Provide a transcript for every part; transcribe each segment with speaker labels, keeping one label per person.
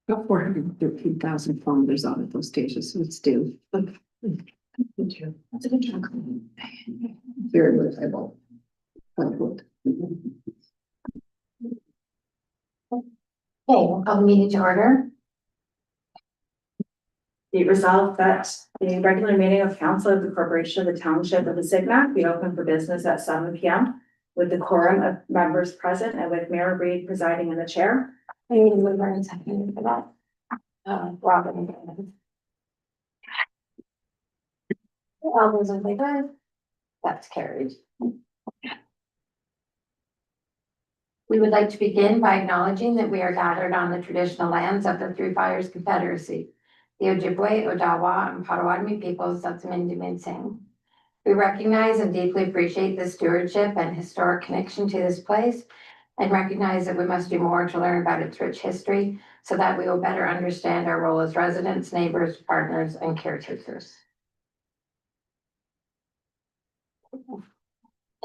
Speaker 1: About 413,000 kilometers on at those stages, so it's due. That's a good chunk. Very reliable.
Speaker 2: Okay, we'll call the meeting to order.
Speaker 3: Be it resolved that the regular meeting of council of the corporation of the Township of Assiginack be open for business at 7 p.m. with the quorum of members present and with Mayor Reed presiding in the chair.
Speaker 2: I need to move on a second for that. Robin. All those in favor? That's carried. We would like to begin by acknowledging that we are gathered on the traditional lands of the Three Fires Confederacy, the Ojibwe, Odawa, and Potawatomi peoples of the Mindanao. We recognize and deeply appreciate the stewardship and historic connection to this place, and recognize that we must do more to learn about its rich history so that we will better understand our role as residents, neighbors, partners, and caretakers.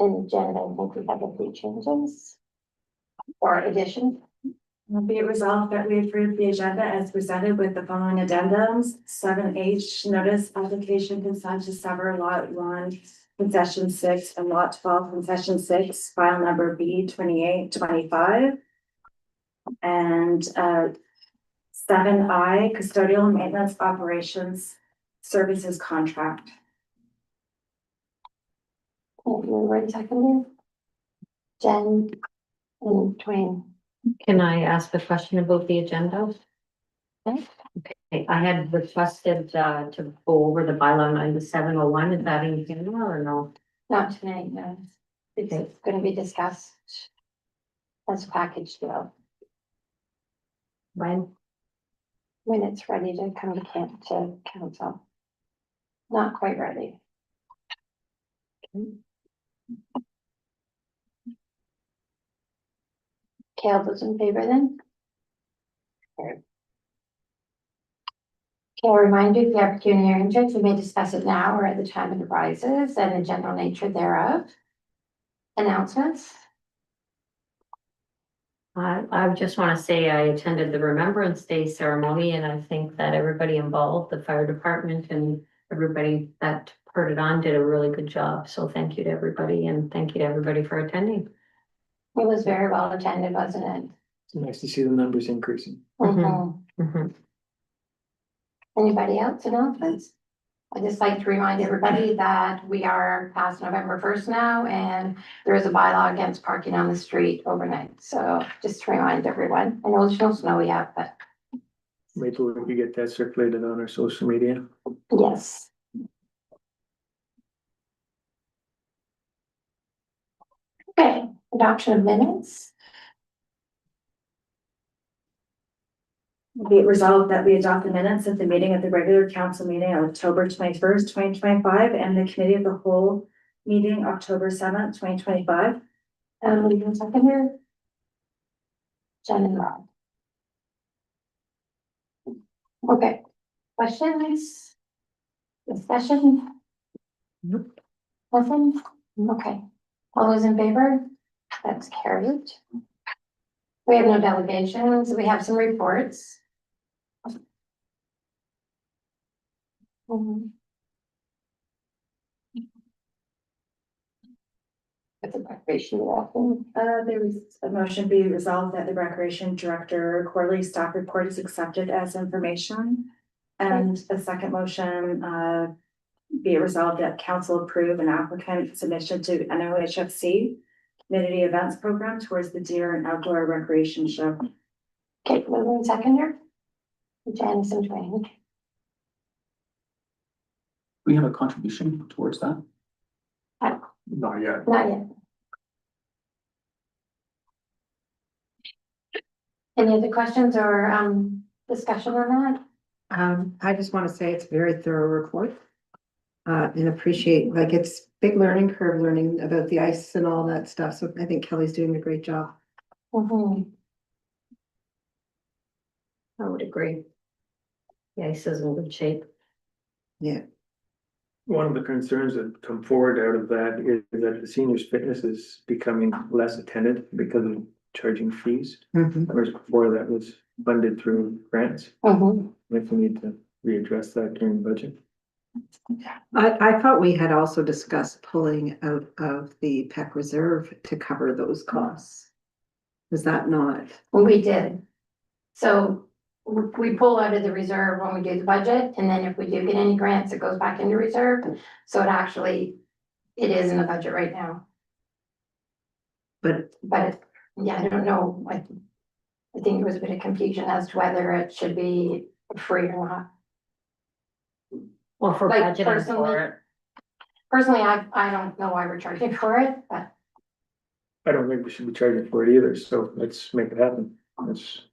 Speaker 2: And Jen, I think we have a few changes or additions.
Speaker 3: Be it resolved that we approve the agenda as presented with the following addendums. 7H, notice application consent to sever lot 1, concession 6, and lot 12, concession 6, file number B2825. And 7I, custodial maintenance operations services contract.
Speaker 2: One second. Jen and Twain.
Speaker 4: Can I ask a question about the agenda?
Speaker 2: Okay.
Speaker 4: Okay, I had requested to go over the bylaw 9701. Is that in general or no?
Speaker 2: Not tonight, no. It's gonna be discussed as a package deal
Speaker 4: When?
Speaker 2: when it's ready to come to council. Not quite ready. Okay, all those in favor then? Okay, I'll remind you, if you have opportunity or interest, we may discuss it now or at the time it arises and the general nature thereof. Announcements?
Speaker 4: I just want to say I attended the Remembrance Day ceremony, and I think that everybody involved, the fire department and everybody that put it on, did a really good job. So thank you to everybody, and thank you to everybody for attending.
Speaker 2: It was very well attended, wasn't it?
Speaker 5: It's nice to see the numbers increasing.
Speaker 2: Mhm.
Speaker 4: Mhm.
Speaker 2: Anybody else announcements? I'd just like to remind everybody that we are past November 1st now, and there is a bylaw against parking on the street overnight. So just to remind everyone, I know there's no snow yet, but
Speaker 5: Maybe we could get that circulated on our social media.
Speaker 2: yes. Okay, adoption of minutes.
Speaker 3: Be it resolved that we adopt the minutes of the meeting of the regular council meeting on October 21st, 2025, and the committee of the whole meeting October 7th, 2025.
Speaker 2: One second here. Jen and Rob. Okay, questions? Discussion?
Speaker 4: Nope.
Speaker 2: Nothing? Okay. All those in favor? That's carried. We have no delegations. We have some reports. With the recreation director.
Speaker 3: There was a motion be resolved that the recreation director quarterly staff report is accepted as information. And the second motion, be it resolved that council approve an applicant submission to NOHFC community events program towards the deer and outdoor recreation show.
Speaker 2: Okay, moving seconder. Janice and Twain.
Speaker 6: We have a contribution towards that?
Speaker 5: Not yet.
Speaker 2: Not yet. Any other questions or discussion on that?
Speaker 1: I just want to say it's a very thorough report. And appreciate, like, it's big learning curve, learning about the ice and all that stuff. So I think Kelly's doing a great job.
Speaker 2: Mhm.
Speaker 4: I would agree. The ice is in good shape.
Speaker 1: Yeah.
Speaker 5: One of the concerns that come forward out of that is that the seniors' fitness is becoming less attended because of charging fees,
Speaker 1: Mhm.
Speaker 5: whereas before that was funded through grants.
Speaker 2: Mhm.
Speaker 5: If we need to readdress that during budget.
Speaker 1: I thought we had also discussed pulling out of the PEC reserve to cover those costs. Was that not?
Speaker 2: We did. So we pull out of the reserve when we do the budget, and then if we do get any grants, it goes back into reserve. So it is in the budget right now,
Speaker 1: But
Speaker 2: but yeah, I don't know, I think there was a bit of confusion as to whether it should be free or not.
Speaker 4: Well, for
Speaker 2: Like,
Speaker 4: budgeting
Speaker 2: personally-
Speaker 4: for it.
Speaker 2: Personally, I don't know why we're charging for it, but
Speaker 5: I don't think we should be charging for it either, so let's make it happen. Let's,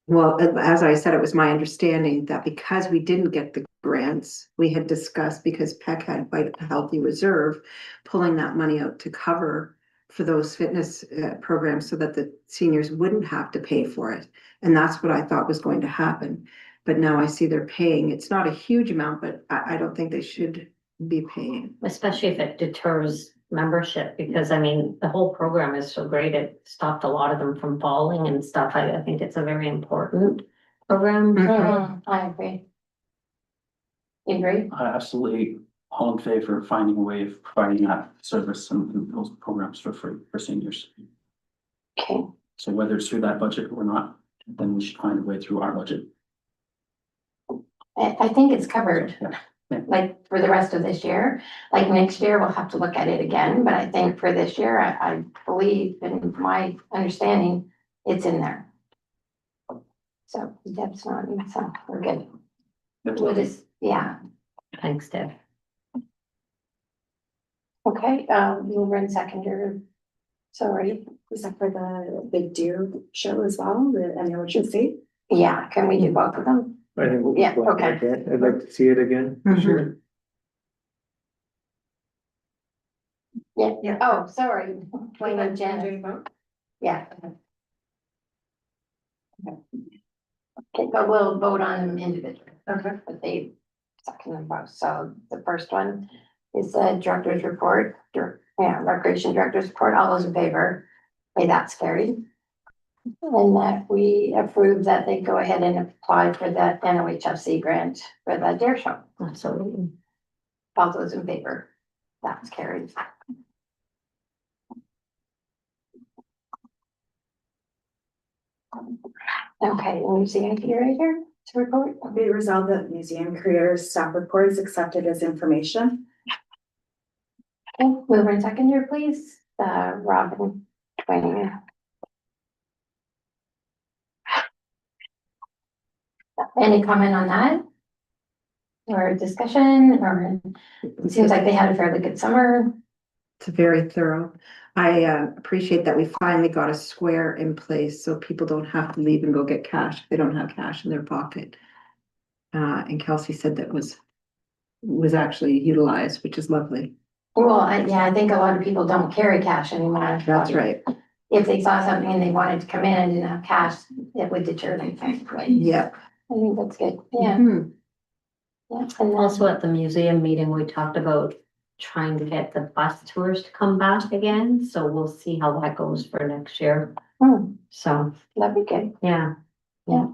Speaker 1: well, as I said, it was my understanding that because we didn't get the grants, we had discussed, because PEC had quite a healthy reserve, pulling that money out to cover for those fitness programs so that the seniors wouldn't have to pay for it. And that's what I thought was going to happen. But now I see they're paying. It's not a huge amount, but I don't think they should be paying.
Speaker 4: Especially if it deters membership, because I mean, the whole program is so great. It stopped a lot of them from falling and stuff. I think it's a very important program.
Speaker 2: I agree. You agree?
Speaker 6: I absolutely all in favor of finding a way of providing that service and those programs for free for seniors.
Speaker 2: Okay,
Speaker 6: So whether it's through that budget or not, then we should find a way through our budget.
Speaker 2: I think it's covered.
Speaker 6: Yeah.
Speaker 2: Like for the rest of this year, like next year, we'll have to look at it again, but I think for this year, I believe, in my understanding, it's in there. So Deb's not, so we're good. We'll just, yeah,
Speaker 4: Thanks, Deb.
Speaker 2: okay, mover and seconder. Sorry,
Speaker 3: Was that for the Big Deer show as well, the emergency?
Speaker 2: yeah, can we do both of them?
Speaker 5: I think. we'll
Speaker 2: Yeah,
Speaker 5: go
Speaker 2: okay.
Speaker 5: like that. I'd like to see it again, for
Speaker 1: Mhm.
Speaker 5: sure.
Speaker 2: Yeah, oh, sorry. Wayne and Jen, yeah. Okay, but we'll vote on them individually.
Speaker 3: Okay.
Speaker 2: But they second them both. So the first one is the director's report, recreation director's report. All those in favor? Okay, that's carried. And that we approve that they go ahead and apply for that NOHFC grant for the dare show.
Speaker 4: Absolutely.
Speaker 2: All those in favor? That's carried. Okay, and you see anything right here to report?
Speaker 3: Be it resolved that museum creators staff report is accepted as information.
Speaker 2: Okay, mover and seconder, please, Robin Twain. Any comment on that? Or discussion, or it seems like they had a fairly good summer.
Speaker 1: It's very thorough. I appreciate that we finally got a square in place so people don't have to leave and go get cash if they don't have cash in their pocket. And Kelsey said that was actually utilized, which is lovely.
Speaker 2: Well, I think a lot of people don't carry cash anymore.
Speaker 1: That's right.
Speaker 2: If they saw something and they wanted to come in and didn't have cash, it would deter them, right?
Speaker 1: Yeah.
Speaker 2: I think that's good, yeah,
Speaker 1: Mhm.
Speaker 2: yeah. And then-
Speaker 4: Also at the museum meeting, we talked about trying to get the bus tours to come back again, so we'll see how that goes for next year. So,
Speaker 2: That'd be good.
Speaker 4: yeah.
Speaker 2: Yeah.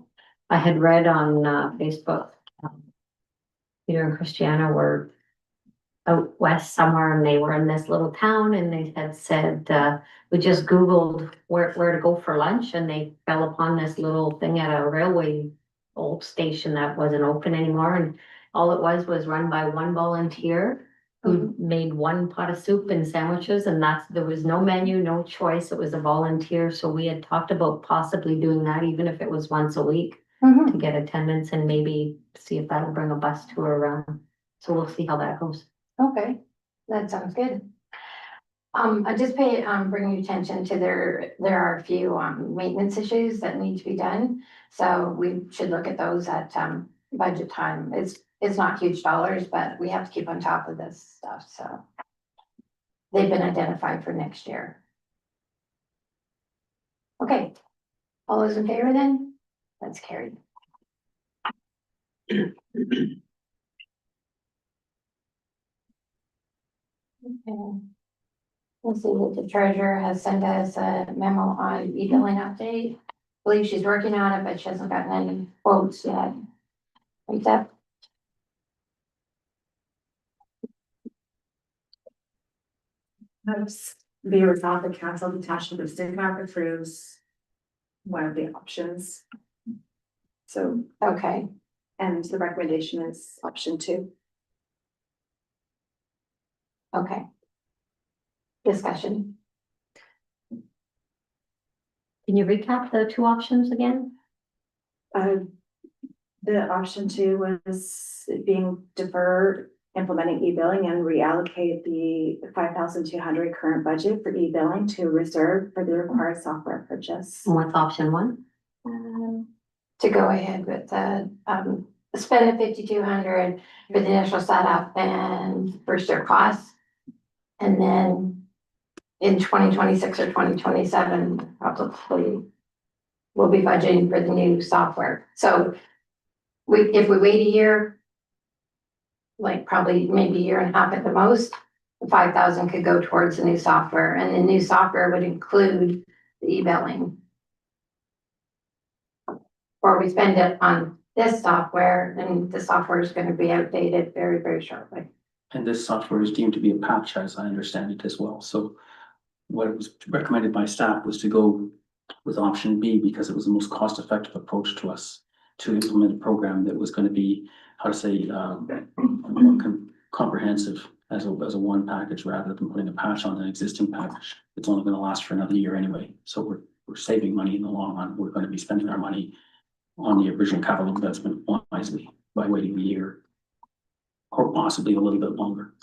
Speaker 4: I had read on Facebook, Peter and Christiana were out west somewhere and they were in this little town and they had said, we just Googled where to go for lunch and they fell upon this little thing at a railway old station that wasn't open anymore, and all it was run by one volunteer who made one pot of soup and sandwiches, and there was no menu, no choice, it was a volunteer, so we had talked about possibly doing that even if it was once a week to get attendance and maybe see if that'll bring a bus tour around, so we'll see how that goes.
Speaker 2: Okay, that sounds good. I just bring your attention to there are a few, maintenance issues that need to be done. So we should look at those at, budget time. It's not huge dollars, but we have to keep on top of this stuff, so. They've been identified for next year. Okay, all those in favor then? That's carried. Okay. We'll see that the treasurer has sent us a memo on e-billing update. Believe she's working on it, but she hasn't gotten any quotes yet. Right, Deb?
Speaker 3: Be resolved that council of the Township of Assiginack approves one of the options. So,
Speaker 2: Okay,
Speaker 3: and the recommendation is option 2.
Speaker 2: okay. Discussion.
Speaker 4: Can you recap the two options again?
Speaker 3: The option 2 was being deferred implementing e-billing and reallocate the 5,200 current budget for e-billing to reserve for the required software purchase.
Speaker 4: And what's option one?
Speaker 2: To go ahead with the, spend the 5,200 for the initial setup and first year costs. And then in 2026 or 2027, probably we'll be budgeting for the new software. So if we wait a year, like probably maybe a year and a half at the most, the 5,000 could go towards the new software, and the new software would include the e-billing. Or we spend it on this software, and the software is going to be outdated very, very shortly.
Speaker 6: And this software is deemed to be a patch, as I understand it as well. So what was recommended by staff was to go with option B because it was the most cost-effective approach to us to implement a program that was going to be, how to say, more comprehensive as a one package rather than putting a patch on an existing package. It's only going to last for another year anyway. So we're saving money in the long run. We're going to be spending our money on the original capital investment wisely by waiting a year or possibly a little bit longer.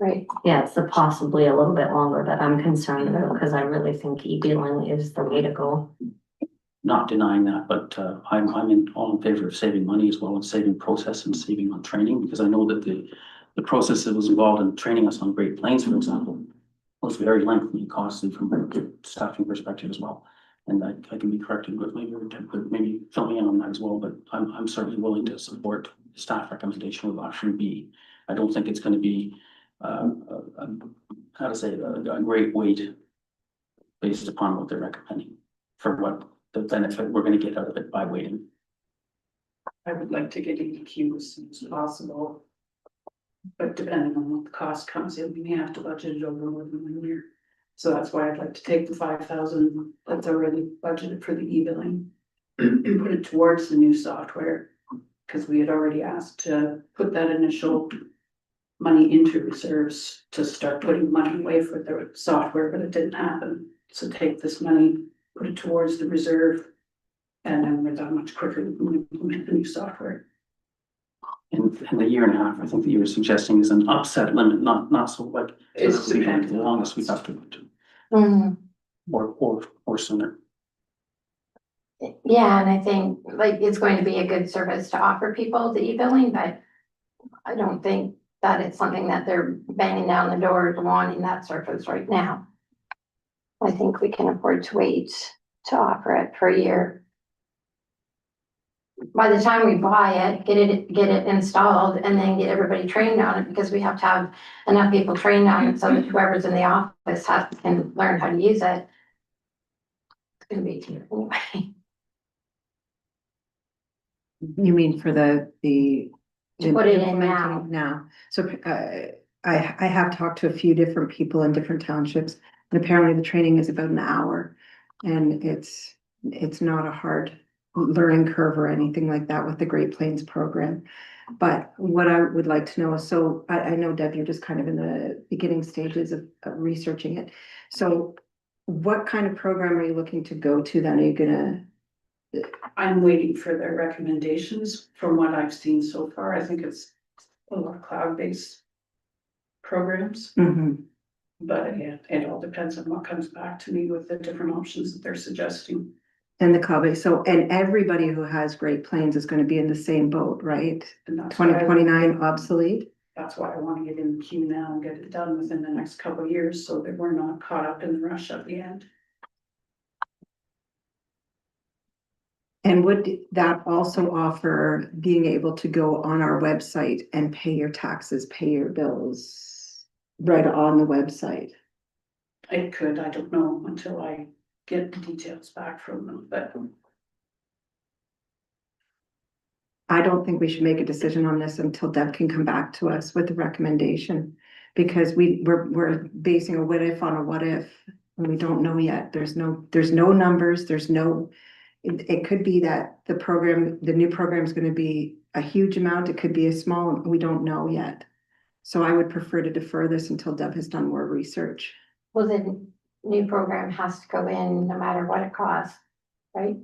Speaker 2: Right.
Speaker 4: Yeah, it's possibly a little bit longer that I'm concerned about because I really think e-billing is the way to go.
Speaker 6: Not denying that, but I'm all in favor of saving money as well as saving process and saving on training, because I know that the process that was involved in training us on Great Plains, for example, was very lengthy and costly from a staffing perspective as well. And I can be corrected with maybe fill me in on that as well, but I'm certainly willing to support the staff recommendation with option B. I don't think it's going to be how to say a great weight based upon what they're recommending for what the benefit we're going to get out of it by waiting.
Speaker 7: I would like to get EQ as soon as possible. But depending on what the cost comes in, we may have to budget it over more than 1 year. So that's why I'd like to take the 5,000 that's already budgeted for the e-billing and put it towards the new software. Because we had already asked to put that initial money into reserves to start putting money away for the software, but it didn't happen. So take this money, put it towards the reserve, and then we're that much quicker we can implement the new software.
Speaker 6: And the year and a half, I think that you were suggesting is an upset limit, not so like.
Speaker 7: It's
Speaker 6: the longest we have to,
Speaker 2: Mhm.
Speaker 6: or sooner.
Speaker 2: Yeah, and I think like it's going to be a good service to offer people the e-billing, but I don't think that it's something that they're banging down the door wanting that service right now. I think we can afford to wait to offer it for a year. By the time we buy it, get it installed and then get everybody trained on it, because we have to have enough people trained on it so that whoever's in the office can learn how to use it. It's gonna be cheap anyway.
Speaker 1: You mean for the.
Speaker 2: To put it in
Speaker 1: implementing now. So I have talked to a few different people in different townships, and apparently the training is about an hour. And it's not a hard learning curve or anything like that with the Great Plains program. But what I would like to know is, so I know Deb, you're just kind of in the beginning stages of researching it. So what kind of program are you looking to go to then? Are you gonna?
Speaker 7: I'm waiting for their recommendations. From what I've seen so far, I think it's a lot of cloud-based programs. But again, it all depends on what comes back to me with the different options that they're suggesting.
Speaker 1: And the cloud, so, and everybody who has Great Plains is gonna be in the same boat, right?
Speaker 7: And that's why
Speaker 1: 2029 obsolete?
Speaker 7: That's why I want to get in the queue now and get it done within the next couple of years so that we're not caught up in the rush at the end.
Speaker 1: And would that also offer being able to go on our website and pay your taxes, pay your bills right on the website?
Speaker 7: It could, I don't know, until I get the details back from them, but
Speaker 1: I don't think we should make a decision on this until Deb can come back to us with a recommendation. Because we're basing a what if on a what if, and we don't know yet. There's no numbers, it could be that the new program is gonna be a huge amount, it could be a small, we don't know yet. So I would prefer to defer this until Deb has done more research.
Speaker 2: Well, the new program has to go in no matter what it costs, right?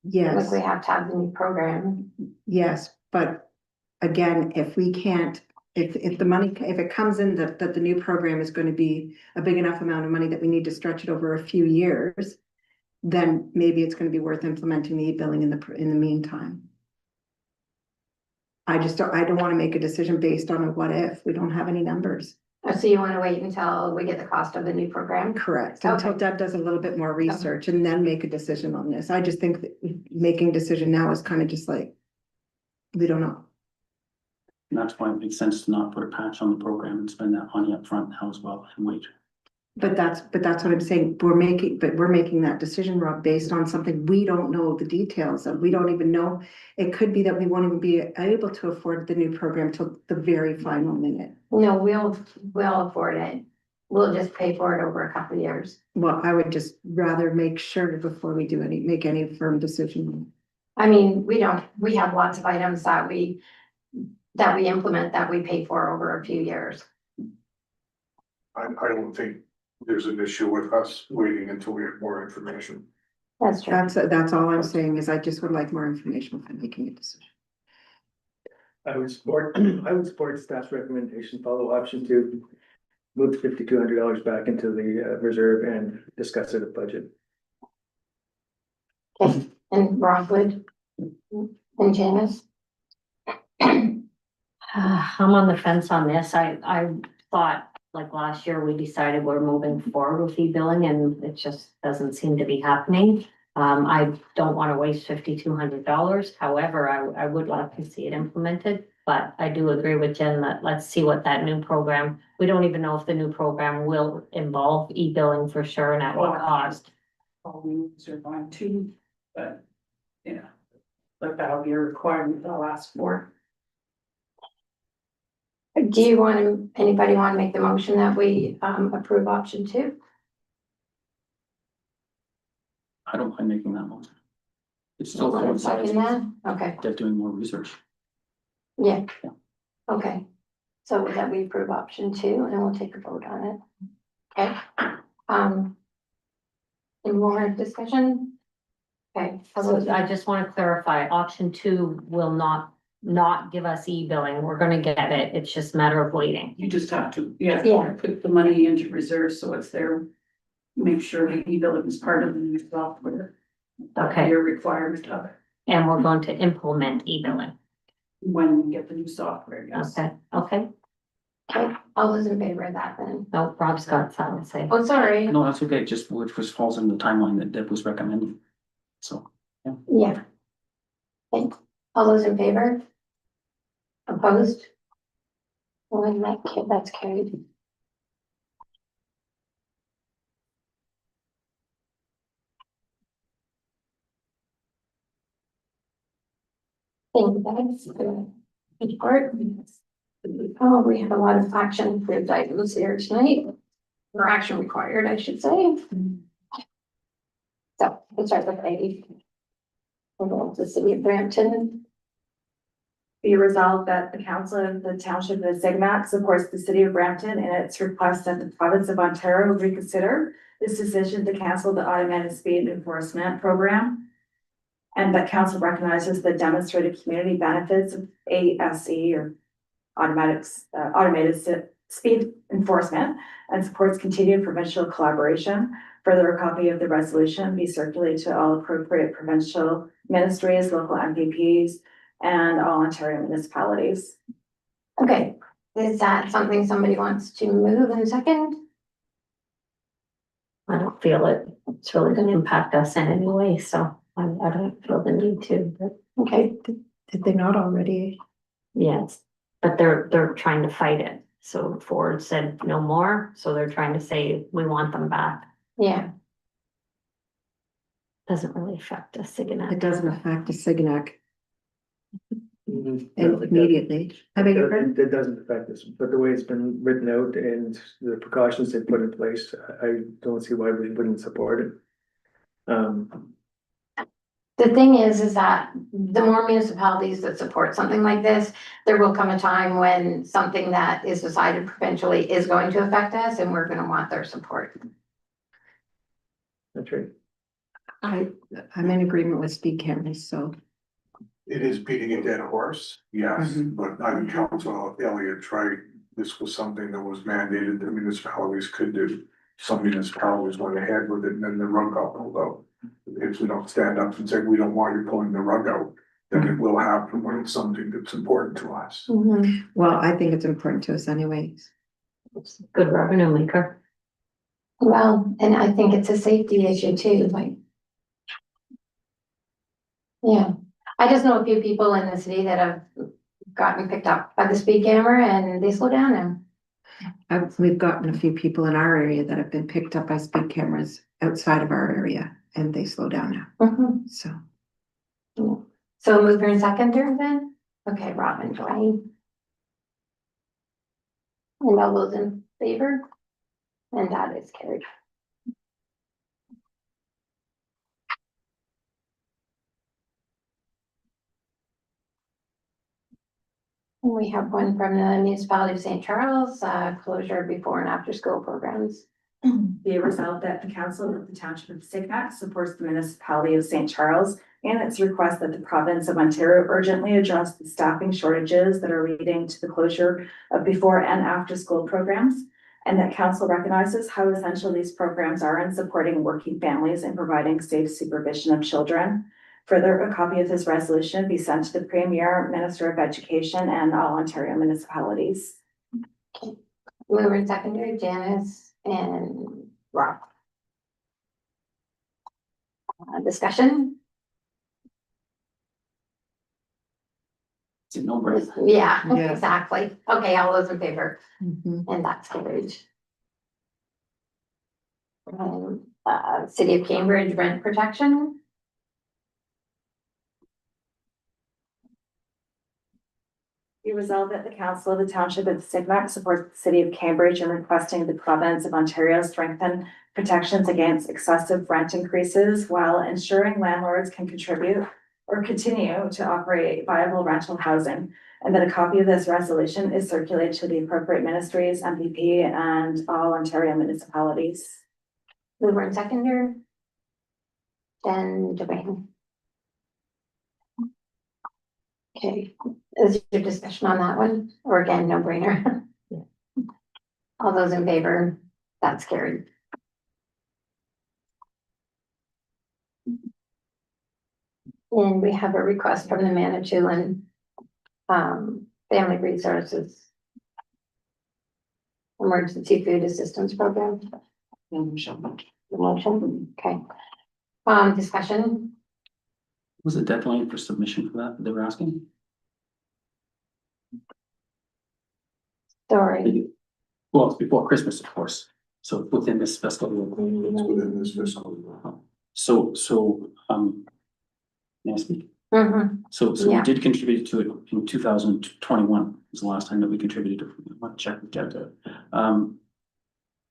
Speaker 1: Yes.
Speaker 2: Like we have to have the new program.
Speaker 1: Yes, but again, if we can't, if it comes in that the new program is going to be a big enough amount of money that we need to stretch it over a few years, then maybe it's going to be worth implementing the e-billing in the meantime. I don't want to make a decision based on a what if. We don't have any numbers.
Speaker 2: Oh, so you want to wait until we get the cost of the new program?
Speaker 1: Correct. Until
Speaker 2: Okay.
Speaker 1: Deb does a little bit more research and then make a decision on this. I just think that making a decision now is kind of just like, we don't know.
Speaker 6: And that's why it makes sense to not put a patch on the program and spend that money up front now as well and wait.
Speaker 1: But that's what I'm saying. We're making that decision, Rob, based on something we don't know the details of. We don't even know. It could be that we won't even be able to afford the new program till the very final minute.
Speaker 2: No, we'll afford it. We'll just pay for it over a couple of years.
Speaker 1: Well, I would just rather make sure before we make any firm decision.
Speaker 2: I mean, we have lots of items that we implement that we pay for over a few years.
Speaker 8: I don't think there's an issue with us waiting until we have more information.
Speaker 2: That's true.
Speaker 1: That's all I'm saying is I just would like more information before making a decision.
Speaker 5: I would support staff's recommendation, follow option 2. Move $5,200 back into the reserve and discuss it at budget.
Speaker 2: Okay, and Rockwood and Janice?
Speaker 4: I'm on the fence on this. I thought, like last year, we decided we're moving forward with e-billing and it just doesn't seem to be happening. I don't want to waste $5,200. However, I would like to see it implemented. But I do agree with Jen that let's see what that new program, we don't even know if the new program will involve e-billing for sure and at what cost.
Speaker 7: all means are fine too, but, yeah. Like that'll be a requirement I'll ask for.
Speaker 2: Do anybody want to make the motion that we approve option 2?
Speaker 6: I don't mind making that motion. It's still
Speaker 2: Want to
Speaker 6: coincides
Speaker 2: second
Speaker 6: with
Speaker 2: that? Okay,
Speaker 6: Deb doing more research.
Speaker 2: yeah.
Speaker 6: Yeah.
Speaker 2: Okay, so that we approve option 2 and then we'll take a vote on it. Okay, any more discussion? Okay,
Speaker 4: So I just want to clarify, option 2 will not give us e-billing. We're gonna get it. It's just a matter of waiting.
Speaker 7: You just have to,
Speaker 2: Yeah.
Speaker 7: put the money into reserve, so it's there. Make sure the e-billing is part of the new software.
Speaker 4: Okay.
Speaker 7: Your requirement of it,
Speaker 4: And we're going to implement e-billing.
Speaker 7: when we get the new software, yes.
Speaker 4: Okay.
Speaker 2: okay, all those in favor of that then?
Speaker 4: No, Rob's got something to say.
Speaker 2: Oh, sorry,
Speaker 6: No, that's okay, just which falls in the timeline that Deb was recommending. So,
Speaker 2: yeah. Okay, all those in favor? Opposed? Well, that's carried. Thank you guys for the report. Oh, we have a lot of action approved items here tonight, or action required, I should say. So, let's start with A. We'll go to the city of Brampton.
Speaker 3: Be resolved that the council of the Township of Assiginack supports the city of Brampton in its request that the province of Ontario reconsider this decision to cancel the automated speed enforcement program. And that council recognizes the demonstrated community benefits of ASE or automated speed enforcement and supports continued provincial collaboration. Further, a copy of the resolution be circulated to all appropriate provincial ministries, local MPPs, and all Ontario municipalities.
Speaker 2: Okay, is that something somebody wants to move in a second?
Speaker 4: I don't feel it's really gonna impact us in any way, so I don't feel the need to, but
Speaker 2: Okay,
Speaker 1: Did they not already?
Speaker 4: yes. But they're trying to fight it. So Ford said no more, so they're trying to say we want them back.
Speaker 2: Yeah,
Speaker 4: Doesn't really affect us,
Speaker 1: It
Speaker 4: Signet.
Speaker 1: doesn't affect the Signac
Speaker 5: No, it doesn't.
Speaker 1: immediately. I beg your pardon?
Speaker 5: It doesn't affect us, but the way it's been written out and the precautions they put in place, I don't see why we wouldn't support it.
Speaker 2: the thing is that the more municipalities that support something like this, there will come a time when something that is decided provincially is going to affect us and we're gonna want their support.
Speaker 5: That's right.
Speaker 1: I'm in agreement with speed cameras, so.
Speaker 8: It is beating a dead horse, yes,
Speaker 1: Mhm.
Speaker 8: but I think Council Elliott tried, this was something that was mandated that municipalities could do. Some municipalities went ahead with it and then the rug got pulled out. If we don't stand up and say, we don't want you pulling the rug out, then it will happen when it's something that's important to us.
Speaker 1: Well, I think it's important to us anyways.
Speaker 4: It's a good revenue maker.
Speaker 2: Well, and I think it's a safety issue too, like. Yeah, I just know a few people in the city that have gotten picked up by the speed camera and they slow down now.
Speaker 1: We've gotten a few people in our area that have been picked up by speed cameras outside of our area and they slow down now, so.
Speaker 2: So mover and seconder then? Okay, Robin, Dwayne. And all those in favor? And that is carried. And we have one from the municipality of St. Charles, closure before and after school programs.
Speaker 3: Be it resolved that the council of the Township of Assignack supports the municipality of St. Charles and its request that the province of Ontario urgently address the staffing shortages that are leading to the closure of before and after school programs. And that council recognizes how essential these programs are in supporting working families and providing safe supervision of children. Further, a copy of this resolution be sent to the Premier, Minister of Education, and all Ontario municipalities.
Speaker 2: Mover and seconder, Janice and Rob. Discussion?
Speaker 6: It's a no-brainer.
Speaker 2: Yeah,
Speaker 1: Yeah.
Speaker 2: exactly. Okay, all those in favor,
Speaker 1: Mhm.
Speaker 2: and that's carried. City of Cambridge rent protection.
Speaker 3: Be resolved that the council of the Township of Assignack supports the city of Cambridge in requesting the province of Ontario strengthen protections against excessive rent increases while ensuring landlords can contribute or continue to operate viable rental housing. And that a copy of this resolution is circulated to the appropriate ministries, MPP, and all Ontario municipalities.
Speaker 2: Mover and seconder. Then Dwayne. Okay, is there discussion on that one, or again, no brainer? All those in favor, that's carried. And we have a request from the Manitoulin Family Resources Emergency Food Assistance Program. The motion, okay. Discussion,
Speaker 6: Was the deadline for submission for that they were asking?
Speaker 2: sorry.
Speaker 6: Well, it's before Christmas, of course, so within this fiscal year.
Speaker 8: It's within this fiscal year.
Speaker 6: May I speak?
Speaker 2: Mhm.
Speaker 6: So we
Speaker 2: Yeah.
Speaker 6: did contribute to it in 2021 was the last time that we contributed to, what check we get to.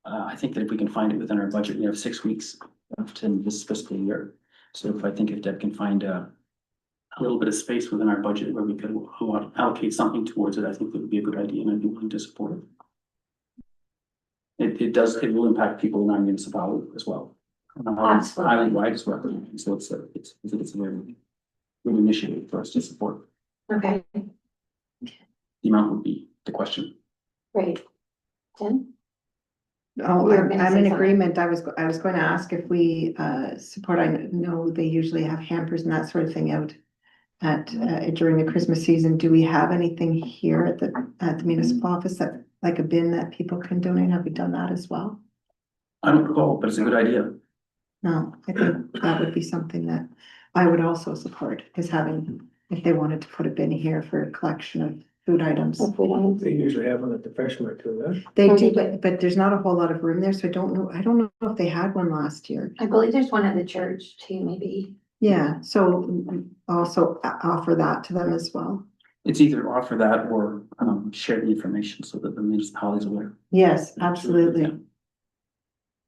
Speaker 6: I think that if we can find it within our budget, we have 6 weeks left in this fiscal year. So if Deb can find a little bit of space within our budget where we could allocate something towards it, I think that would be a good idea and I'd be willing to support it. It will impact people in our municipality as well.
Speaker 2: Absolutely.
Speaker 6: Island-wide as well, so it's a very good initiative for us to support.
Speaker 2: Okay,
Speaker 6: The amount would be the question.
Speaker 2: great. Jen?
Speaker 1: Oh,
Speaker 2: You were gonna
Speaker 1: I'm
Speaker 2: say
Speaker 1: in
Speaker 2: something.
Speaker 1: agreement. I was going to ask if we support, I know they usually have hampers and that sort of thing out at during the Christmas season. Do we have anything here at the municipal office that, like a bin that people can donate? Have we done that as well?
Speaker 6: I don't recall, but it's a good idea.
Speaker 1: No, I think that would be something that I would also support, is having, if they wanted to put a bin here for a collection of food items.
Speaker 2: If we don't,
Speaker 5: They usually have one at the freshman too, huh?
Speaker 1: They
Speaker 2: Oh,
Speaker 1: do,
Speaker 2: they do.
Speaker 1: but there's not a whole lot of room there, so I don't know if they had one last year.
Speaker 2: I believe there's one at the church too, maybe.
Speaker 1: Yeah, so also offer that to them as well.
Speaker 6: It's either offer that or share the information so that the municipalities are aware.
Speaker 1: Yes,
Speaker 6: Yeah.
Speaker 1: absolutely.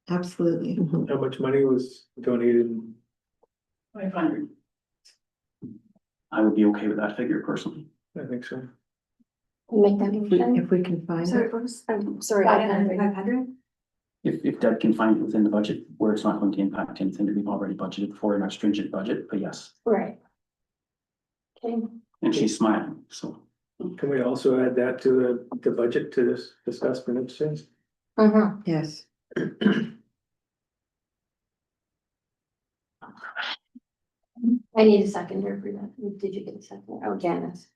Speaker 1: Absolutely.
Speaker 5: How much money was donated?
Speaker 7: 500.
Speaker 6: I would be okay with that figure personally.
Speaker 5: I think so.
Speaker 2: Make that
Speaker 1: If we,
Speaker 2: motion.
Speaker 1: if we can find
Speaker 3: Sorry,
Speaker 1: it.
Speaker 3: what was, I'm sorry, I didn't have 500?
Speaker 6: If Deb can find it within the budget where it's not going to impact anything that we've already budgeted for in our stringent budget, but yes,
Speaker 2: Right. Okay,
Speaker 6: and she's smiling, so.
Speaker 5: Can we also add that to the budget to this discuss minutes since?
Speaker 1: Yes.
Speaker 2: I need a seconder for that. Did you get a second? Oh, Janice.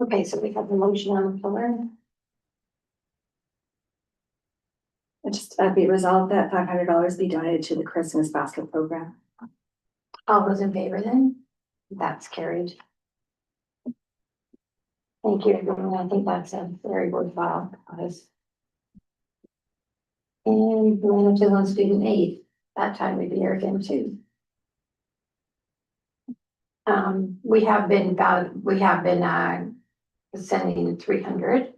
Speaker 2: Okay, so we have the motion on the floor.
Speaker 3: It just be resolved that $500 be donated to the Christmas basket program.
Speaker 2: All those in favor then? That's carried. Thank you, everyone. I think that's a very worthwhile cause. And managers on student aid, that time of year again too. We have been sending 300.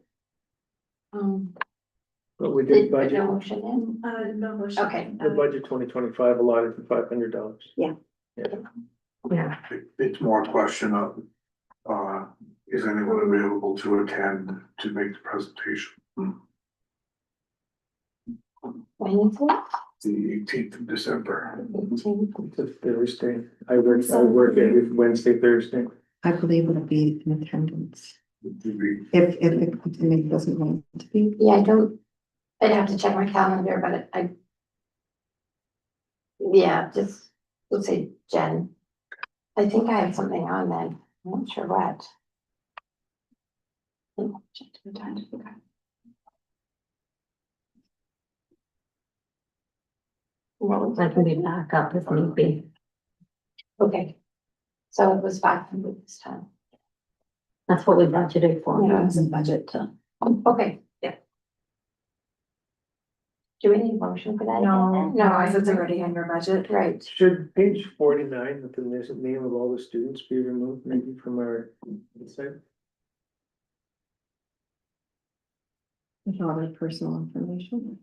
Speaker 5: But we
Speaker 2: Did
Speaker 5: did
Speaker 2: put
Speaker 5: budget,
Speaker 2: no motion in?
Speaker 3: No motion.
Speaker 2: Okay.
Speaker 5: the budget 2025 allotted for $500.
Speaker 2: Yeah.
Speaker 8: It's more a question of, is anyone available to attend to make the presentation?
Speaker 2: When is it?
Speaker 8: The 18th of December.
Speaker 2: 18.
Speaker 5: It's a Thursday. I work every Wednesday, Thursday.
Speaker 1: I believe it'll be in attendance.
Speaker 8: Would be-
Speaker 1: If it doesn't want to be.
Speaker 2: Yeah, I'd have to check my calendar, but yeah, just, let's say Jen. I think I have something on then, I'm not sure what.
Speaker 3: Check the time. Okay.
Speaker 2: What was
Speaker 4: I can be back up if need be.
Speaker 2: Okay. So it was 500 this time.
Speaker 4: That's what we budgeted for.
Speaker 2: Yeah.
Speaker 4: It's in budget to.
Speaker 2: Okay, yeah. Do we need motion for that?
Speaker 3: No,
Speaker 2: No, I
Speaker 3: because it's already in your budget.
Speaker 2: Right,
Speaker 5: Should page 49, with the name of all the students be removed maybe from our website?
Speaker 1: With all their personal information.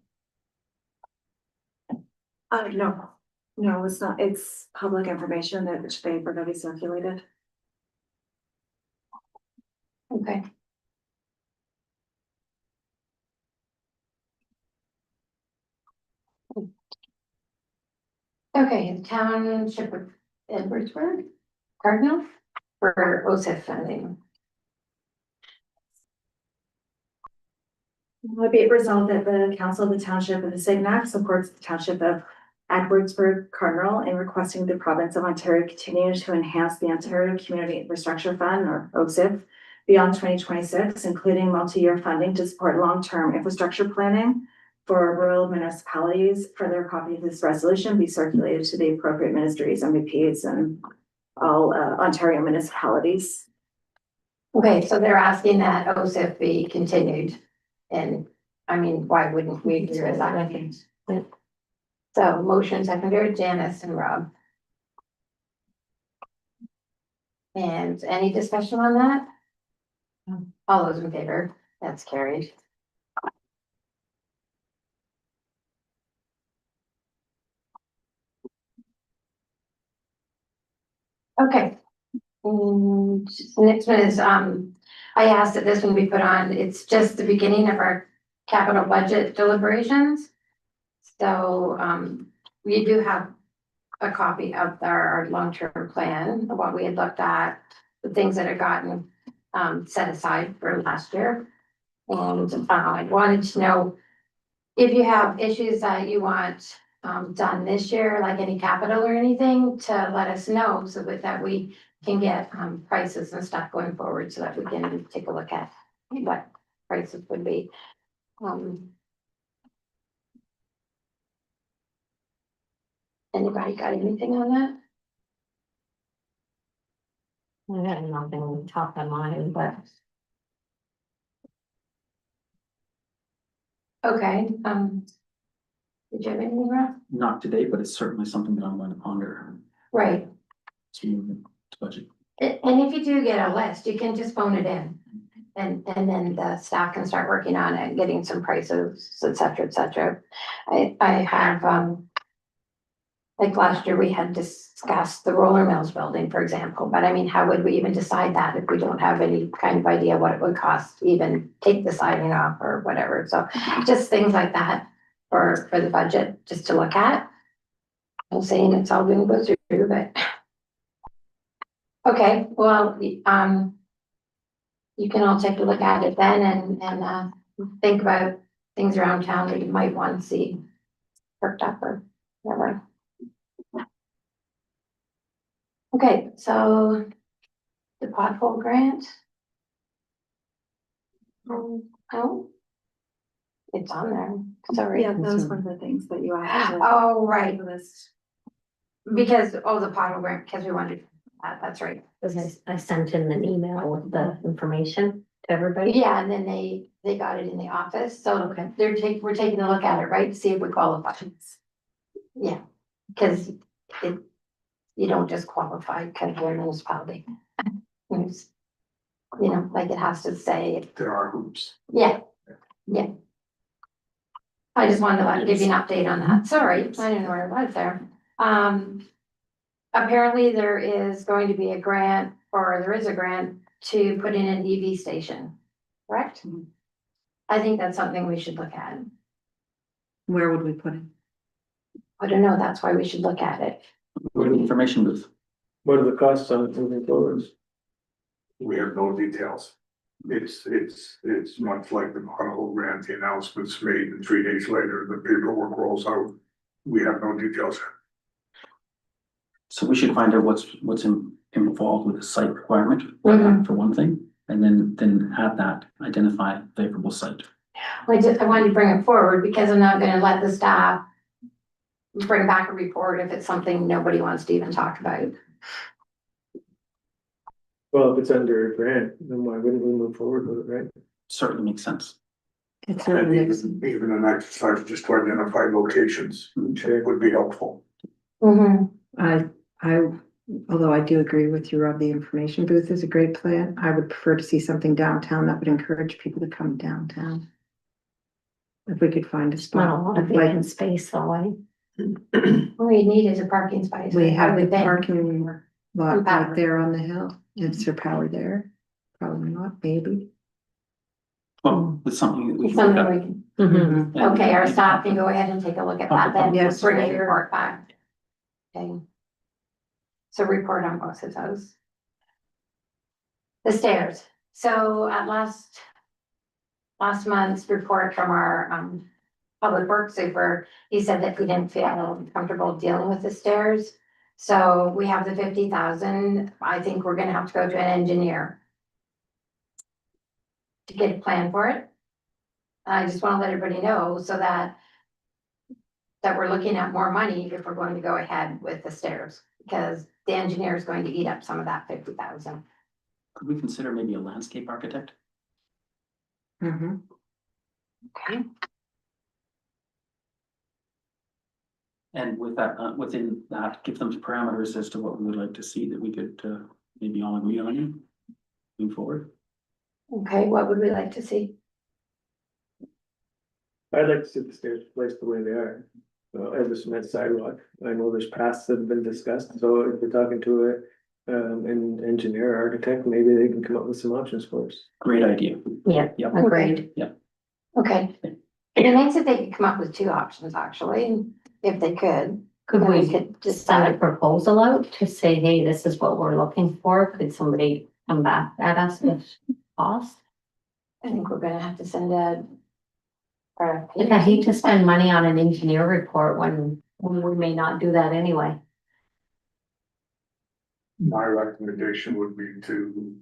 Speaker 3: No, it's not. It's public information that which they've already circulated.
Speaker 2: okay. Okay, the Township of Edwardsburg, Cardinal, for OSIF funding.
Speaker 3: Be it resolved that the Council of the Township of Assiginack supports the Township of Edwardsburg Cardinal in requesting the province of Ontario continue to enhance the Ontario Community Infrastructure Fund, or OSIF, beyond 2026, including multi-year funding to support long-term infrastructure planning for rural municipalities. Further, a copy of this resolution be circulated to the appropriate ministries, MVPs, and all Ontario municipalities.
Speaker 2: Okay, so they're asking that OSIF be continued. And I mean, why wouldn't we agree with that? So motion seconded, Janice and Rob. And any discussion on that? All those in favor, that's carried. Okay. And the next one is, I asked that this one be put on, it's just the beginning of our capital budget deliberations. So, we do have a copy of our long-term plan, of what we had looked at, the things that had gotten, set aside for last year. And, I wanted to know if you have issues that you want, done this year, like any capital or anything, to let us know so that we can get, prices and stuff going forward so that we can take a look at what prices would be. Anybody got anything on that?
Speaker 4: I got nothing top of mind, but
Speaker 2: Okay, did you have anything, Rob?
Speaker 6: Not today, but it's certainly something that I'm going to ponder
Speaker 2: Right,
Speaker 6: as we move into budget.
Speaker 2: and if you do get a list, you can just phone it in. And then the staff can start working on it, getting some prices, et cetera, et cetera. I have, like last year, we had discussed the roller mills building, for example, but I mean, how would we even decide that if we don't have any kind of idea what it would cost to even take the siding off or whatever, so just things like that for the budget, just to look at. I'm saying it's all gonna go through, but. Okay, well, you can all take a look at it then and think about things around town that you might want to see perked up or whatever. Okay, so the pothole grant. Oh, it's on there, sorry.
Speaker 3: Yeah, that was one of the things that you asked.
Speaker 2: Oh, right,
Speaker 3: The list.
Speaker 2: because, the pothole grant, because we wanted, that's right.
Speaker 4: I sent in an email with the information to everybody.
Speaker 2: Yeah, and then they got it in the office, so
Speaker 4: Okay.
Speaker 2: we're taking a look at it, right, to see if we qualify. Yeah, because you don't just qualify because we're a municipality. It's, like it has to say,
Speaker 8: There are hoops.
Speaker 2: yeah. I just wanted to give you an update on that, sorry, I didn't know where it was there. Apparently there is going to be a grant, or there is a grant to put in an EV station, correct? I think that's something we should look at.
Speaker 1: Where would we put it?
Speaker 2: I don't know, that's why we should look at it.
Speaker 6: Information booth.
Speaker 5: What are the costs on it moving forward?
Speaker 8: We have no details. It's much like the pothole grant, the announcement's made and 3 days later, the paperwork rolls out. We have no details.
Speaker 6: So we should find out what's involved with the site requirement,
Speaker 2: Mhm.
Speaker 6: for one thing, and then add that, identify favorable site.
Speaker 2: I wanted to bring it forward because I'm not gonna let the staff bring back a report if it's something nobody wants to even talk about.
Speaker 5: Well, if it's under a grant, then why wouldn't we move forward with it, right?
Speaker 6: Certainly makes sense.
Speaker 1: It
Speaker 8: And
Speaker 1: certainly is.
Speaker 8: even an exercise just to identify locations
Speaker 5: Sure.
Speaker 8: would be helpful.
Speaker 1: Although I do agree with you, Rob, the information booth is a great plan. I would prefer to see something downtown that would encourage people to come downtown. If we could find a
Speaker 4: Not a
Speaker 1: spot.
Speaker 4: lot of
Speaker 1: Like,
Speaker 4: vacant space though, eh?
Speaker 2: All you need is a parking space.
Speaker 1: we
Speaker 2: I
Speaker 1: have the
Speaker 2: would think.
Speaker 1: parking lot
Speaker 2: And power.
Speaker 1: right there on the hill. Is there power there? Probably not, maybe.
Speaker 6: Well, it's something that we
Speaker 2: It's
Speaker 6: can look
Speaker 2: something
Speaker 6: at.
Speaker 2: we can,
Speaker 4: Mhm.
Speaker 6: and-
Speaker 2: okay, our staff can go ahead and take a look at that then.
Speaker 1: Yes.
Speaker 2: Bring a report back. Okay. So report on both of those. The stairs, so at last month's report from our public works super, he said that he didn't feel comfortable dealing with the stairs. So we have the 50,000, I think we're gonna have to go to an engineer to get a plan for it. I just wanna let everybody know so that we're looking at more money if we're going to go ahead with the stairs, because the engineer is going to eat up some of that 50,000.
Speaker 6: Could we consider maybe a landscape architect?
Speaker 1: Mhm.
Speaker 2: Okay.
Speaker 6: And with that, within that, give them parameters as to what we would like to see that we could, maybe all agree on. Move forward.
Speaker 2: Okay, what would we like to see?
Speaker 5: I'd like to see the stairs placed the way they are. As a cement sidewalk, I know there's paths that have been discussed, so if we're talking to an engineer, or architect, maybe they can come up with some options for us.
Speaker 6: Great idea.
Speaker 4: Yeah,
Speaker 6: Yep.
Speaker 4: agreed.
Speaker 2: Okay. It makes it they could come up with two options, actually, if they could.
Speaker 4: Could
Speaker 2: Then
Speaker 4: we
Speaker 2: could just
Speaker 4: send a
Speaker 2: decide.
Speaker 4: proposal out to say, hey, this is what we're looking for? Could somebody come back at us with cost?
Speaker 2: I think we're gonna have to send a.
Speaker 4: Like, I hate to spend money on an engineer report when we may not do that anyway.
Speaker 8: My recommendation would be to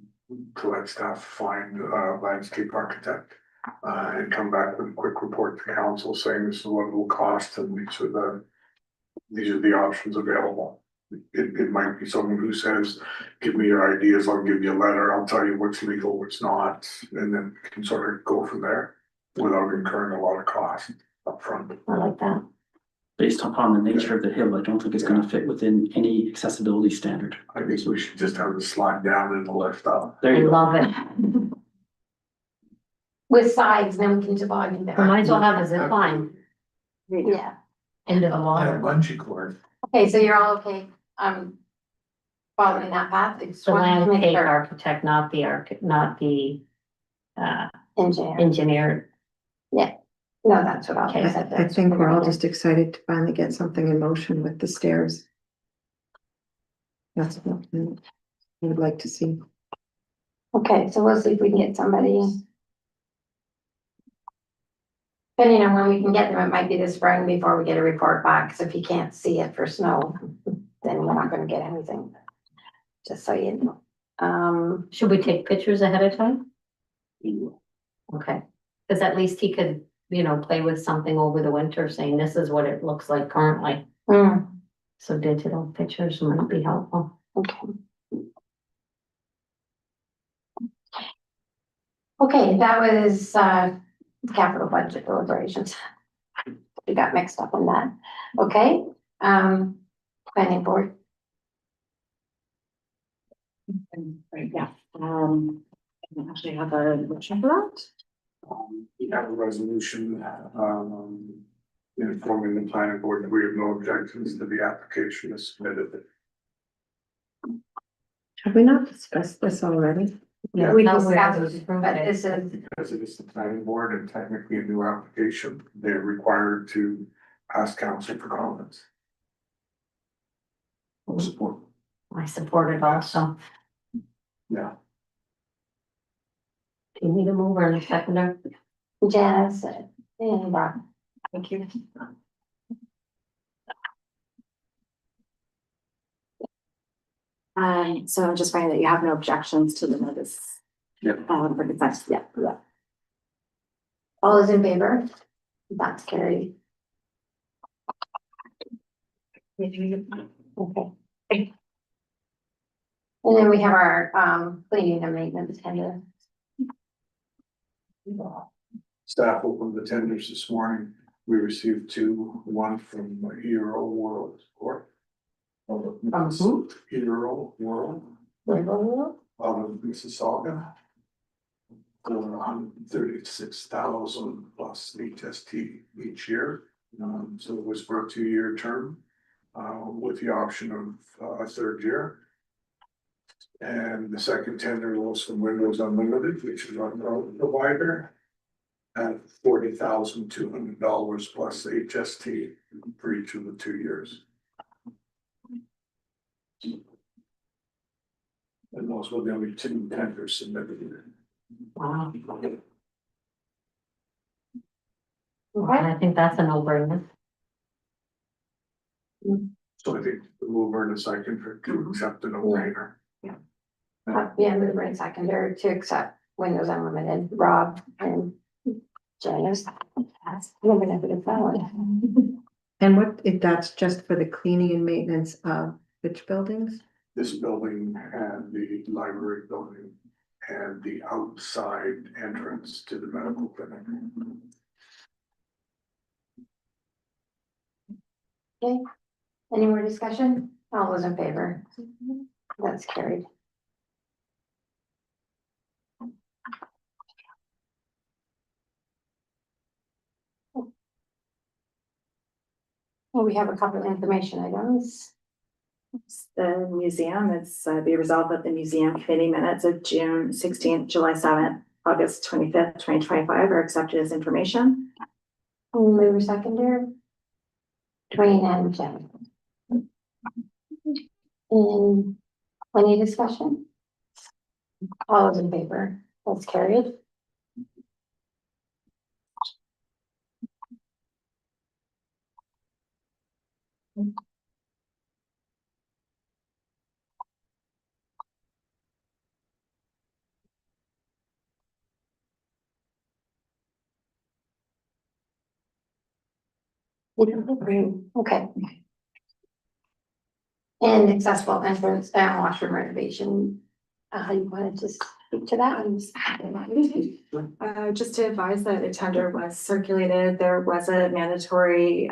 Speaker 8: let staff find a landscape architect. And come back with a quick report to council saying this is what it will cost and these are the these are the options available. It might be someone who says, give me your ideas, I'll give you a letter, I'll tell you what's legal, what's not, and then can sort of go from there without incurring a lot of cost upfront.
Speaker 2: I like that.
Speaker 6: Based upon the nature of the hill, I don't think it's gonna fit within any accessibility standard.
Speaker 8: I think we should just have it slide down and lift up.
Speaker 6: There
Speaker 4: I
Speaker 6: you go.
Speaker 4: love it.
Speaker 2: With sides, then we can toboggan
Speaker 4: We
Speaker 2: down.
Speaker 4: might as well have a zip line
Speaker 2: Yeah,
Speaker 4: into the
Speaker 8: And a
Speaker 4: water.
Speaker 8: bungee cord.
Speaker 2: okay, so you're all okay, following that path? Just
Speaker 4: The
Speaker 2: wanted to make
Speaker 4: landscape
Speaker 2: sure.
Speaker 4: architect, not the
Speaker 2: Engineer,
Speaker 4: engineer.
Speaker 2: no, that's what I
Speaker 4: Okay.
Speaker 2: said.
Speaker 1: I think we're all just excited to finally get something in motion with the stairs. That's what I would like to see.
Speaker 2: Okay, so we'll see if we can get somebody. Depending on when we can get them, it might be the spring before we get a report back, so if you can't see it for snow, then we're not gonna get anything. Just so you know.
Speaker 4: Should we take pictures ahead of time? Okay, because at least he could, play with something over the winter, saying this is what it looks like currently. So digital pictures might be helpful.
Speaker 2: Okay. Okay, that was, capital budget deliberations. We got mixed up on that. Okay, planning board.
Speaker 3: Right, yeah, I actually have a motion for that.
Speaker 8: We have a resolution, informing the planning board that we have no objections to the application as submitted.
Speaker 1: Have we not discussed this already?
Speaker 4: Yeah,
Speaker 2: We
Speaker 4: that's where I
Speaker 2: discussed,
Speaker 4: was approved
Speaker 2: but
Speaker 4: it.
Speaker 2: this is,
Speaker 8: Because it is the planning board and technically a new application, they're required to ask council for comments.
Speaker 6: Support.
Speaker 4: I support it also.
Speaker 8: Yeah.
Speaker 4: Do you need a mover and a seconder?
Speaker 2: Janice and Rob.
Speaker 3: Thank you. So I'm just finding that you have no objections to the notice.
Speaker 6: Yep.
Speaker 3: For consent, yeah.
Speaker 2: All is in favor? That's carried. Okay. And then we have our, cleaning and maintenance tender.
Speaker 8: Staff opened the tenders this morning. We received two, one from Hero World Sport.
Speaker 2: From who?
Speaker 8: Hero World out of Mississauga. For $136,000 plus HST each year. So it was for a 2-year term, with the option of a third year. And the second tender was from Windows Unlimited, which is our provider. At $40,200 plus HST for each of the 2 years. And those were the only two tenders submitted.
Speaker 4: Wow.
Speaker 2: Okay.
Speaker 4: I think that's a no-brainer.
Speaker 8: So I think the mover and the second to accept the no-brainer.
Speaker 2: Yeah, mover and seconder to accept Windows Unlimited, Rob and Janice. We're gonna put it forward.
Speaker 1: And what, if that's just for the cleaning and maintenance of which buildings?
Speaker 8: This building and the library building and the outside entrance to the medical clinic.
Speaker 2: Okay, any more discussion? All those in favor? That's carried. Well, we have a couple of information items.
Speaker 3: The museum, it's be resolved that the museum committee minutes of June 16th, July 7th, August 25th, 2025 are accepted as information.
Speaker 2: Mover seconder. Dwayne and Jen. And any discussion? All those in favor? That's carried. Okay. And accessible entrance and washroom renovation. You wanted to speak to that?
Speaker 3: Just to advise that a tender was circulated, there was a mandatory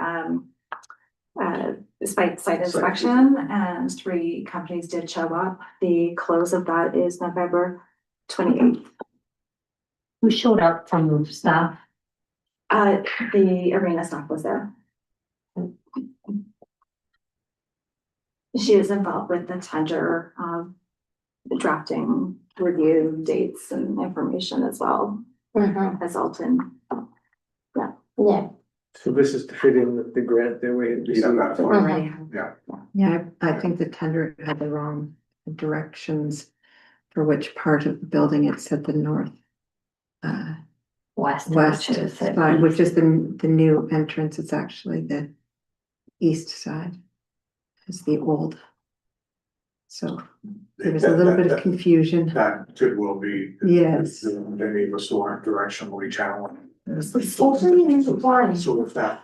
Speaker 3: site inspection, and 3 companies did show up. The close of that is November 28th.
Speaker 4: Who showed up from staff?
Speaker 3: The arena staff was there. She is involved with the tender, the drafting, review, dates and information as well as Alton.
Speaker 2: Yeah,
Speaker 5: So this is to fit in with the grant that we had
Speaker 8: Yeah,
Speaker 5: received.
Speaker 8: that's
Speaker 3: that we
Speaker 8: fine.
Speaker 3: already have.
Speaker 8: Yeah,
Speaker 1: Yeah, I think the tender had the wrong directions for which part of the building. It said the north.
Speaker 4: West.
Speaker 1: West
Speaker 4: which is it?
Speaker 1: side, which is the new entrance. It's actually the east side. It's the old. So there was a little bit of confusion.
Speaker 8: that could well be.
Speaker 1: Yes.
Speaker 8: Many of us who aren't directionally challenged. So if that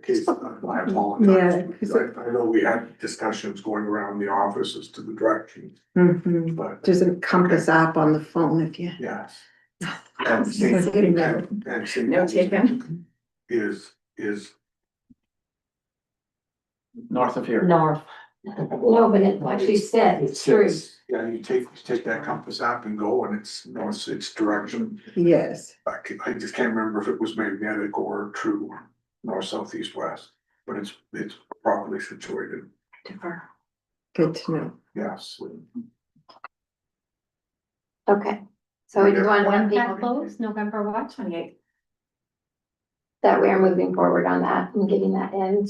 Speaker 8: case, I apologize.
Speaker 1: Yeah,
Speaker 8: I know we had discussions going around the office as to the direction,
Speaker 1: Mhm.
Speaker 8: but
Speaker 1: There's a compass app on the phone if you.
Speaker 8: yes. And
Speaker 1: So
Speaker 8: St.
Speaker 1: getting there.
Speaker 8: and St.
Speaker 3: No taken.
Speaker 8: Is
Speaker 6: North of here.
Speaker 4: North.
Speaker 2: no, but it actually says through.
Speaker 8: Yeah, you take that compass app and go and it's north, it's direction.
Speaker 1: Yes,
Speaker 8: I just can't remember if it was magnetic or true north, south, east, west, but it's properly situated,
Speaker 3: Defer.
Speaker 1: good to know.
Speaker 8: yes.
Speaker 2: Okay, so we just want
Speaker 4: When
Speaker 2: one
Speaker 4: that
Speaker 2: people
Speaker 4: closed, November what?
Speaker 3: 28th.
Speaker 2: that we are moving forward on that and getting that in.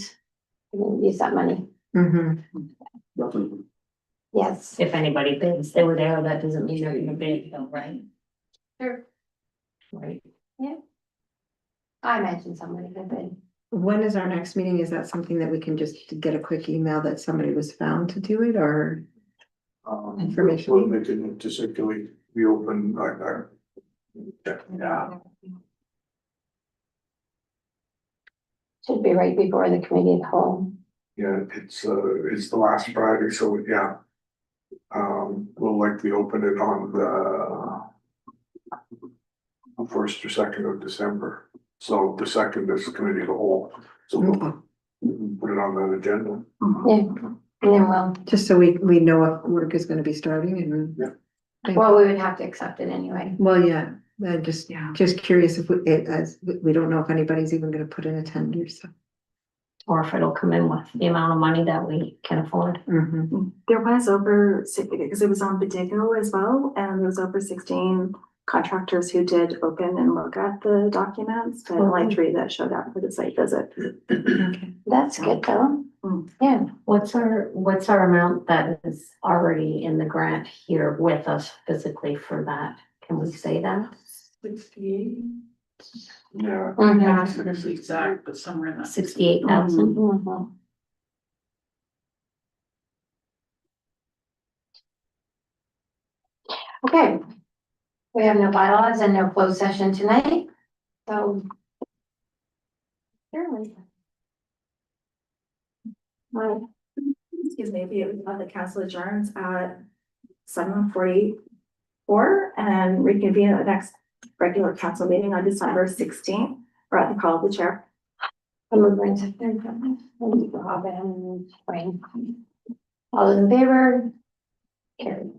Speaker 2: Use that money,
Speaker 1: Mhm.
Speaker 6: Roughly.
Speaker 2: yes.
Speaker 4: If anybody thinks they were there, that doesn't mean they're gonna bid though, right?
Speaker 2: Sure.
Speaker 4: Right.
Speaker 2: I imagine somebody could be.
Speaker 1: When is our next meeting? Is that something that we can just get a quick email that somebody was found to do it, or? Information.
Speaker 8: We'll make it to circulate, we open, yeah,
Speaker 2: Should be right before the committee of the whole.
Speaker 8: yeah, it's the last Friday, so yeah. We'll likely open it on the 1st or 2nd of December, so the 2nd is committee of the whole, so we'll put it on that agenda.
Speaker 2: Yeah, and then we'll,
Speaker 1: Just so we know if work is gonna be starting and.
Speaker 8: Yeah.
Speaker 2: well, we would have to accept it anyway.
Speaker 1: Well, yeah, just
Speaker 3: Yeah.
Speaker 1: curious if we don't know if anybody's even gonna put in a tender, so.
Speaker 4: Or if it'll come in with the amount of money that we can afford.
Speaker 1: Mhm.
Speaker 3: There was over, because it was on Bidigo as well, and there was over 16 contractors who did open and look at the documents, but only 3 that showed up for the site visit.
Speaker 1: Okay.
Speaker 2: That's good though.
Speaker 3: Mm.
Speaker 2: Yeah,
Speaker 4: What's our amount that is already in the grant here with us physically for that? Can we say that?
Speaker 7: 68.
Speaker 8: Yeah.
Speaker 2: Mhm.
Speaker 7: Not sure it's exact, but somewhere in that.
Speaker 4: 68,000?
Speaker 2: Mhm. Okay. We have no bylaws and no closed session tonight, so. Surely. Right.
Speaker 3: Excuse me, the council adjourns at 7:44 and reconvene at the next regular council meeting on December 16th, or at the call of the chair.
Speaker 2: I'm moving to third. Rob and Wayne. All those in favor? Carried.